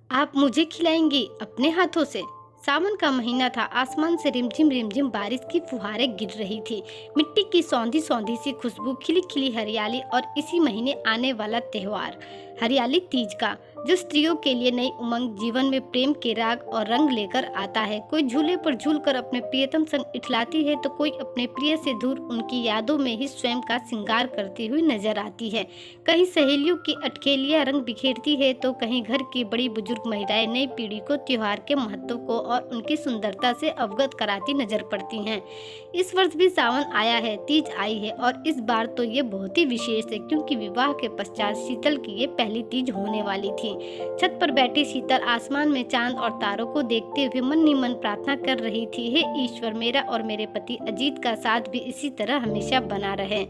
आप मुझे खिलाएंगी अपने हाथों से। सावन का महीना था। आसमान से रिमझिम रिमझिम बारिश की फुहारें गिर रही थी। मिट्टी की सौंधी सौंधी सी खुशबू, खिली खिली हरियाली और इसी महीने आने वाला त्योहार हरियाली तीज का, जो स्त्रियों के लिए नई उमंग, जीवन में प्रेम के राग और रंग लेकर आता है। कोई झूले पर झूलकर अपने प्रियतम संग इठलाती है तो कोई अपने प्रिय से दूर उनकी यादों में ही स्वयं का श्रृंगार करती हुई नजर आती है। कहीं सहेलियों की अटखेलियां रंग बिखेरती है तो कहीं घर की बड़ी बुजुर्ग महिलाएं नई पीढ़ी को त्योहार के महत्व को और उनकी सुंदरता से अवगत कराती नजर पड़ती हैं। इस वर्ष भी सावन आया है, तीज आई है और इस बार तो ये बहुत ही विशेष है क्योंकि विवाह के पश्चात शीतल की ये पहली तीज होने वाली थी। छत पर बैठी शीतल आसमान में चांद और तारों को देखते हुए मन ही मन प्रार्थना कर रही थी, हे ईश्वर, मेरा और मेरे पति अजीत का साथ भी इसी तरह हमेशा बना रहे।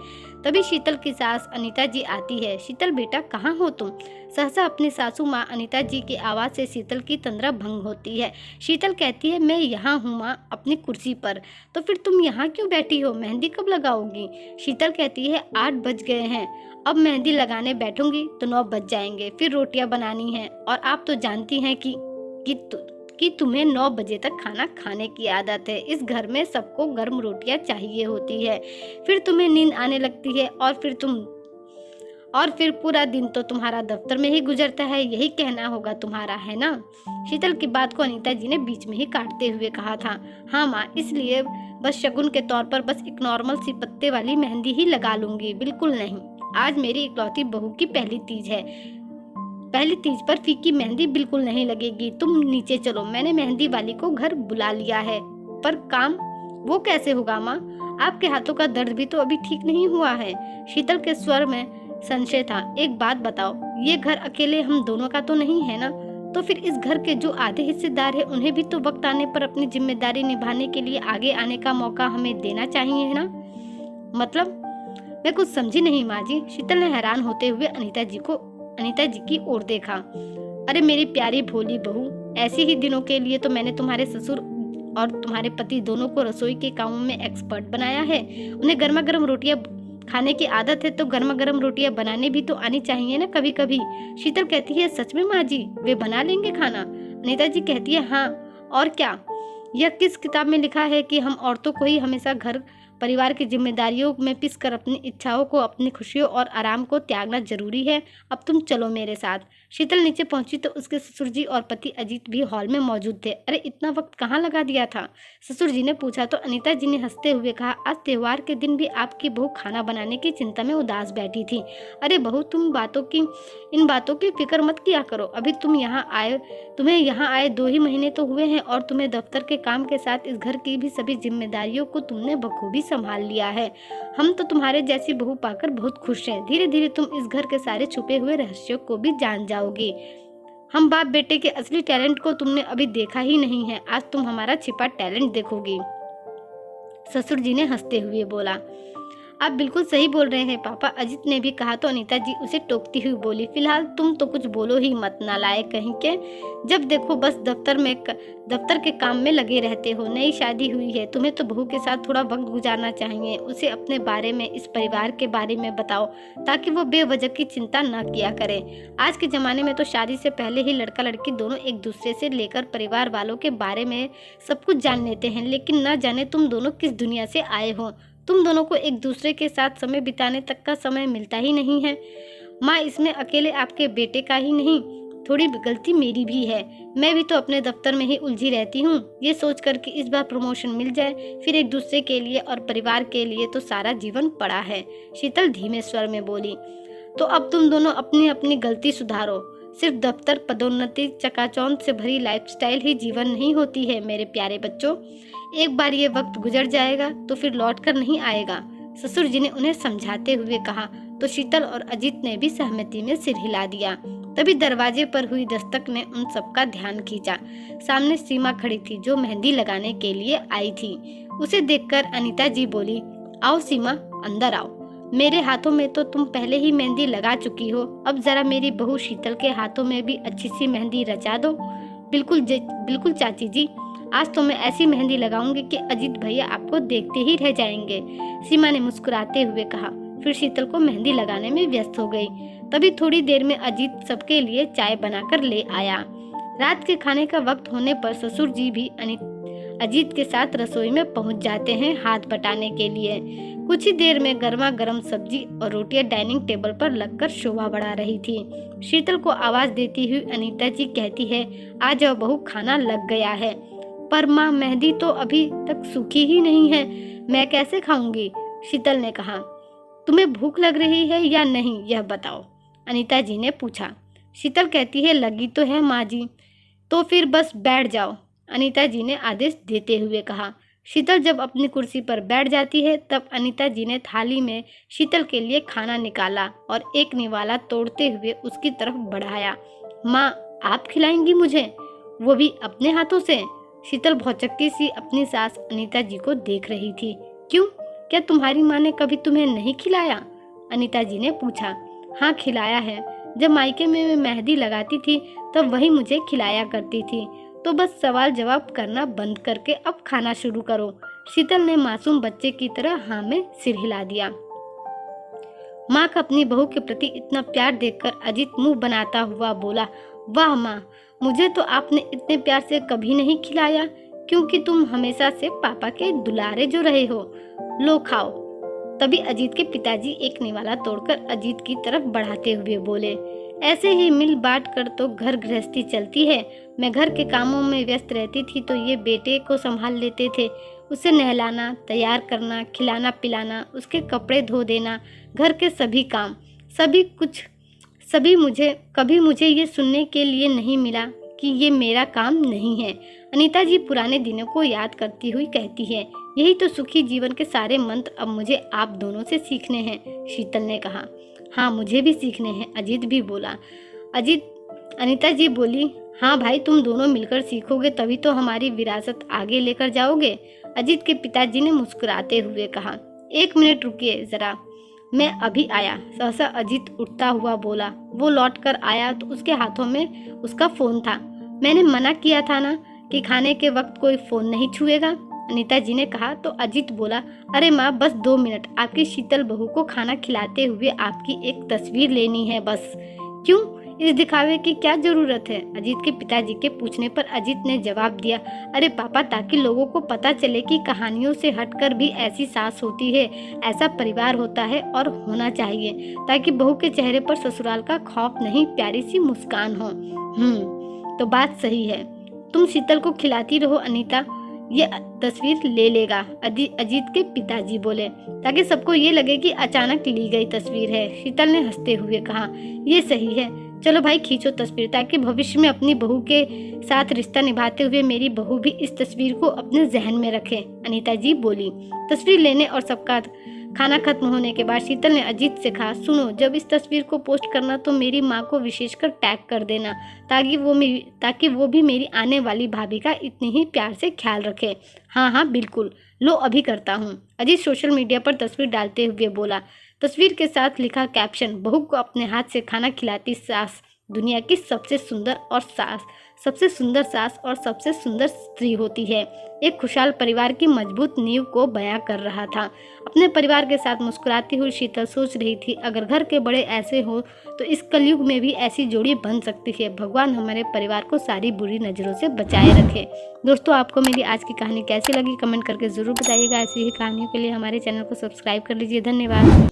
तभी शीतल की सास अनीता जी आती है। शीतल बेटा, कहाँ हो तुम? सहसा अपनी सासू माँ अनीता जी की आवाज़ से शीतल की तंद्रा भंग होती है। शीतल कहती है, मैं यहाँ हूँ माँ, अपनी कुर्सी पर। तो फिर तुम यहाँ क्यों बैठी हो? मेहंदी कब लगाओगी? शीतल कहती है, 8 बज गए हैं, अब मेहंदी लगाने बैठूंगी तो 9 बज जाएंगे, फिर रोटियां बनानी हैं और आप तो जानती हैं कि तुम्हें 9 बजे तक खाना खाने की आदत है। इस घर में सबको गर्म रोटियां चाहिए होती है। फिर तुम्हें नींद आने लगती है और फिर पूरा दिन तो तुम्हारा दफ्तर में ही गुजरता है। यही कहना होगा तुम्हारा, है ना? शीतल की बात को अनीता जी ने बीच में ही काटते हुए कहा था। हाँ माँ, इसलिए बस शगुन के तौर पर बस एक नॉर्मल सी पत्ते वाली मेहंदी ही लगा लूंगी। बिल्कुल नहीं, आज मेरी इकलौती बहू की पहली तीज है। पहली तीज पर फीकी मेहंदी बिल्कुल नहीं लगेगी। तुम नीचे चलो, मैंने मेहंदी वाली को घर बुला लिया है। पर काम वो कैसे होगा माँ? आपके हाथों का दर्द भी तो अभी ठीक नहीं हुआ है। शीतल के स्वर में संशय था। एक बात बताओ, ये घर अकेले हम दोनों का तो नहीं है ना? तो फिर इस घर के जो आधे हिस्सेदार है उन्हें भी तो वक्त आने पर अपनी जिम्मेदारी निभाने के लिए आगे आने का मौका हमें देना चाहिए, है ना? मतलब? मैं कुछ समझी नहीं माँ जी। शीतल ने हैरान होते हुए अनीता जी की ओर देखा। अरे मेरी प्यारी भोली बहू, ऐसे ही दिनों के लिए तो मैंने तुम्हारे ससुर और तुम्हारे पति दोनों को रसोई के कामों में एक्सपर्ट बनाया है। उन्हें गर्मा गर्म रोटियां खाने की आदत है तो गर्मा गर्म रोटियां बनाने भी तो आनी चाहिए ना कभी कभी। शीतल कहती है, सच में माँ जी, वे बना लेंगे खाना? अनीता जी कहती है, हाँ और क्या। यह किस किताब में लिखा है कि हम औरतों को ही हमेशा घर परिवार की जिम्मेदारियों में पिसकर अपनी इच्छाओं को, अपनी खुशियों और आराम को त्यागना जरूरी है? अब तुम चलो मेरे साथ। शीतल नीचे पहुंची तो उसके ससुर जी और पति अजीत भी हॉल में मौजूद थे। अरे इतना वक्त कहाँ लगा दिया था? ससुर जी ने पूछा तो अनीता जी ने हंसते हुए कहा, आज त्योहार के दिन भी आपकी बहू खाना बनाने की चिंता में उदास बैठी थी। अरे बहू, इन बातों की फिक्र मत किया करो। अभी तुम्हें यहाँ आए 2 ही महीने तो हुए हैं और तुम्हें दफ्तर के काम के साथ इस घर की भी सभी जिम्मेदारियों को तुमने बखूबी संभाल लिया है। हम तो तुम्हारे जैसी बहू पाकर बहुत खुश हैं। धीरे धीरे तुम इस घर के सारे छुपे हुए रहस्यों को भी जान जाओगी। हम बाप बेटे के असली टैलेंट को तुमने अभी देखा ही नहीं है, आज तुम हमारा छिपा टैलेंट देखोगी। ससुर जी ने हंसते हुए बोला, आप बिल्कुल सही बोल रहे हैं पापा, अजीत ने भी कहा। तो अनीता जी उसे टोकती हुई बोली, फिलहाल तुम तो कुछ बोलो ही मत, नालायक कहीं के। जब देखो बस दफ्तर के काम में लगे रहते हो। नई शादी हुई है, तुम्हें तो बहू के साथ थोड़ा वक्त गुजारना चाहिए। उसे अपने बारे में, इस परिवार के बारे में बताओ ताकि वो बेवजह की चिंता न किया करे। आज के ज़माने में तो शादी से पहले ही लड़का लड़की दोनों एक दूसरे से लेकर परिवार वालों के बारे में सब कुछ जान लेते हैं, लेकिन न जाने तुम दोनों किस दुनिया से आए हो। तुम दोनों को एक दूसरे के साथ समय बिताने तक का समय मिलता ही नहीं है। माँ, इसमें अकेले आपके बेटे का ही नहीं, थोड़ी गलती मेरी भी है। मैं भी तो अपने दफ्तर में ही उलझी रहती हूँ, ये सोचकर कि इस बार प्रमोशन मिल जाए, फिर एक दूसरे के लिए और परिवार के लिए तो सारा जीवन पड़ा है। शीतल धीमे स्वर में बोली, तो अब तुम दोनों अपनी अपनी गलती सुधारो। सिर्फ दफ्तर, पदोन्नति, चकाचौंध से भरी लाइफस्टाइल ही जीवन नहीं होती है मेरे प्यारे बच्चों। एक बार ये वक्त गुजर जाएगा तो फिर लौट कर नहीं आएगा। ससुर जी ने उन्हें समझाते हुए कहा तो शीतल और अजीत ने भी सहमति में सिर हिला दिया। तभी दरवाजे पर हुई दस्तक ने उन सबका ध्यान खींचा। सामने सीमा खड़ी थी जो मेहंदी लगाने के लिए आई थी। उसे देखकर अनीता जी बोली, आओ सीमा, अंदर आओ। मेरे हाथों में तो तुम पहले ही मेहंदी लगा चुकी हो, अब जरा मेरी बहू शीतल के हाथों में भी अच्छी सी मेहंदी रचा दो। बिल्कुल चाची जी, आज तो मैं ऐसी मेहंदी लगाऊंगी कि अजीत भैया आपको देखते ही रह जाएंगे, सीमा ने मुस्कुराते हुए कहा। फिर शीतल को मेहंदी लगाने में व्यस्त हो गई। तभी थोड़ी देर में अजीत सबके लिए चाय बनाकर ले आया। रात के खाने का वक्त होने पर ससुर जी भी अजीत के साथ रसोई में पहुंच जाते हैं हाथ बटाने के लिए। कुछ ही देर में गर्मा गर्म सब्जी और रोटियां डाइनिंग टेबल पर लगकर शोभा बढ़ा रही थी। शीतल को आवाज देती हुई अनीता जी कहती है, आ जाओ बहू, खाना लग गया है। पर माँ, मेहंदी तो अभी तक सूखी ही नहीं है, मैं कैसे खाऊंगी? शीतल ने कहा। तुम्हें भूख लग रही है या नहीं, यह बताओ, अनीता जी ने पूछा। शीतल कहती है, लगी तो है माँ जी। तो फिर बस बैठ जाओ, अनीता जी ने आदेश देते हुए कहा। शीतल जब अपनी कुर्सी पर बैठ जाती है तब अनीता जी ने थाली में शीतल के लिए खाना निकाला और एक निवाला तोड़ते हुए उसकी तरफ बढ़ाया। माँ, आप खिलाएंगी मुझे, वो भी अपने हाथों से? शीतल भौचक्की सी अपनी सास अनीता जी को देख रही थी। क्यों, क्या तुम्हारी माँ ने कभी तुम्हें नहीं खिलाया? अनीता जी ने पूछा। हाँ, खिलाया है। जब मायके में मैं मेहंदी लगाती थी तब वही मुझे खिलाया करती थी। तो बस सवाल जवाब करना बंद करके अब खाना शुरू करो। शीतल ने मासूम बच्चे की तरह हाँ में सिर हिला दिया। माँ का अपनी बहू के प्रति इतना प्यार देखकर अजीत मुंह बनाता हुआ बोला, वाह माँ, मुझे तो आपने इतने प्यार से कभी नहीं खिलाया, क्योंकि तुम हमेशा से पापा के दुलारे जो रहे हो। लो खाओ। तभी अजीत के पिताजी एक निवाला तोड़कर अजीत की तरफ बढ़ाते हुए बोले, ऐसे ही मिल बांट कर तो घर गृहस्थी चलती है। मैं घर के कामों में व्यस्त रहती थी तो ये बेटे को संभाल लेते थे। उसे नहलाना, तैयार करना, खिलाना पिलाना, उसके कपड़े धो देना, घर के सभी काम, कभी मुझे ये सुनने के लिए नहीं मिला कि ये मेरा काम नहीं है। अनीता जी पुराने दिनों को याद करती हुई कहती है, यही तो सुखी जीवन के सारे मंत्र अब मुझे आप दोनों से सीखने हैं। शीतल ने कहा। हाँ, मुझे भी सीखने हैं, अजीत भी बोला। अनीता जी बोली, हाँ भाई, तुम दोनों मिलकर सीखोगे तभी तो हमारी विरासत आगे लेकर जाओगे। अजीत के पिताजी ने मुस्कुराते हुए कहा। 1 मिनट रुकिए जरा, मैं अभी आया। सहसा अजीत उठता हुआ बोला। वो लौट कर आया तो उसके हाथों में उसका फोन था। मैंने मना किया था ना कि खाने के वक्त कोई फोन नहीं छुएगा, अनीता जी ने कहा। तो अजीत बोला, अरे माँ, बस 2 मिनट, आपकी शीतल बहू को खाना खिलाते हुए आपकी एक तस्वीर लेनी है बस। क्यों, इस दिखावे की क्या जरूरत है? अजीत के पिताजी के पूछने पर अजीत ने जवाब दिया, अरे पापा, ताकि लोगों को पता चले कि कहानियों से हटकर भी ऐसी सास होती है, ऐसा परिवार होता है और होना चाहिए, ताकि बहू के चेहरे पर ससुराल का खौफ नहीं, प्यारी सी मुस्कान हो। तो बात सही है, तुम शीतल को खिलाती रहो अनीता, ये तस्वीर ले लेगा, अजीत के पिताजी बोले, ताकि सबको ये लगे कि अचानक ली गई तस्वीर है। शीतल ने हंसते हुए कहा, ये सही है, चलो भाई खींचो तस्वीर, ताकि भविष्य में अपनी बहू के साथ रिश्ता निभाते हुए मेरी बहू भी इस तस्वीर को अपने जहन में रखे, अनीता जी बोली। तस्वीर लेने और सबका खाना खत्म होने के बाद शीतल ने अजीत से कहा, सुनो, जब इस तस्वीर को पोस्ट करना तो मेरी माँ को विशेषकर टैग कर देना, ताकि वो भी मेरी आने वाली भाभी का इतनी ही प्यार से ख्याल रखे। हाँ हाँ बिल्कुल, लो अभी करता हूँ, अजीत सोशल मीडिया पर तस्वीर डालते हुए बोला। तस्वीर के साथ लिखा कैप्शन, बहू को अपने हाथ से खाना खिलाती सास दुनिया की सबसे सुंदर सास और सबसे सुंदर स्त्री होती है। एक खुशहाल परिवार की मजबूत नींव को बयां कर रहा था। अपने परिवार के साथ मुस्कुराती हुई शीतल सोच रही थी, अगर घर के बड़े ऐसे हो तो इस कलयुग में भी ऐसी जोड़ी बन सकती है। भगवान हमारे परिवार को सारी बुरी नजरों से बचाए रखे। दोस्तों, आपको मेरी आज की कहानी कैसी लगी कमेंट करके जरूर बताइएगा। ऐसी ही कहानियों के लिए हमारे चैनल को सब्सक्राइब कर लीजिए। धन्यवाद।